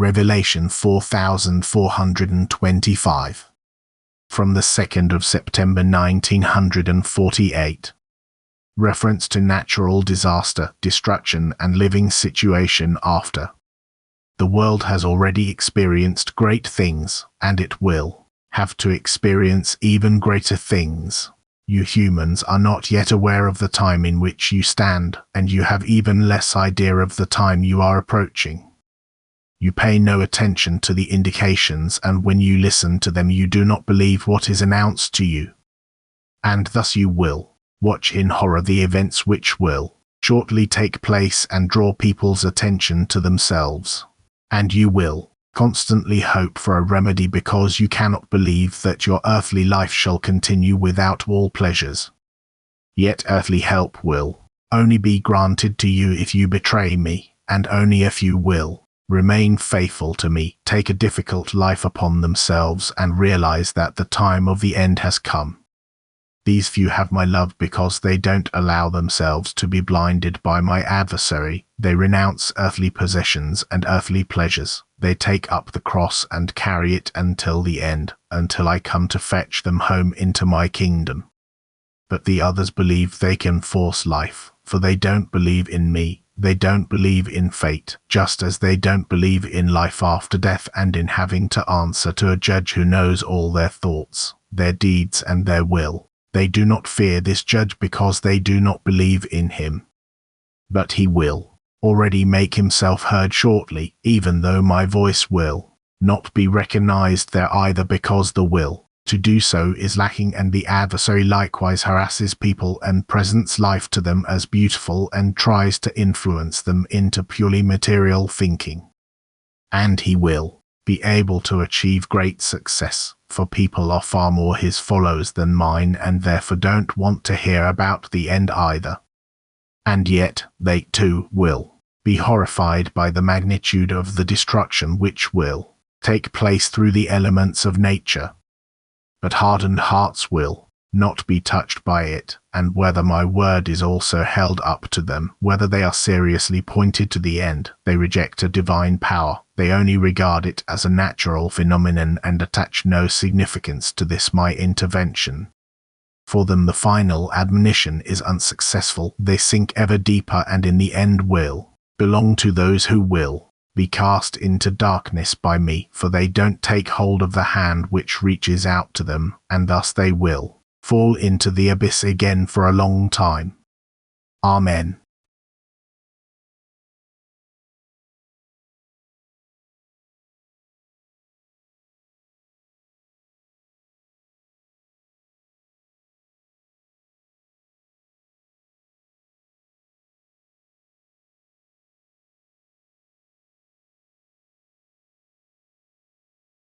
Revelation 4425. From the 2nd of September 1948. Reference to natural disaster, destruction and living situation after. The world has already experienced great things, and it will have to experience even greater things. You humans are not yet aware of the time in which you stand, and you have even less idea of the time you are approaching. You pay no attention to the indications, and when you listen to them you do not believe what is announced to you. And thus you will watch in horror the events which will shortly take place and draw people's attention to themselves. And you will constantly hope for a remedy because you cannot believe that your earthly life shall continue without all pleasures. Yet earthly help will only be granted to you if you betray me, and only if you will remain faithful to me, take a difficult life upon themselves, and realize that the time of the end has come. These few have my love because they don't allow themselves to be blinded by my adversary. They renounce earthly possessions and earthly pleasures. They take up the cross and carry it until the end, until I come to fetch them home into my kingdom. But the others believe they can force life, for they don't believe in me. They don't believe in fate, just as they don't believe in life after death and in having to answer to a judge who knows all their thoughts, their deeds and their will. They do not fear this judge because they do not believe in him. But he will already make himself heard shortly, even though my voice will not be recognized there either, because the will to do so is lacking, and the adversary likewise harasses people and presents life to them as beautiful and tries to influence them into purely material thinking. And he will be able to achieve great success, for people are far more his followers than mine, and therefore don't want to hear about the end either. And yet they too will be horrified by the magnitude of the destruction which will take place through the elements of nature. But hardened hearts will not be touched by it, and whether my word is also held up to them, whether they are seriously pointed to the end, they reject a divine power. They only regard it as a natural phenomenon and attach no significance to this my intervention. For them the final admonition is unsuccessful. They sink ever deeper and in the end will belong to those who will be cast into darkness by me, for they don't take hold of the hand which reaches out to them, and thus they will fall into the abyss again for a long time. Amen.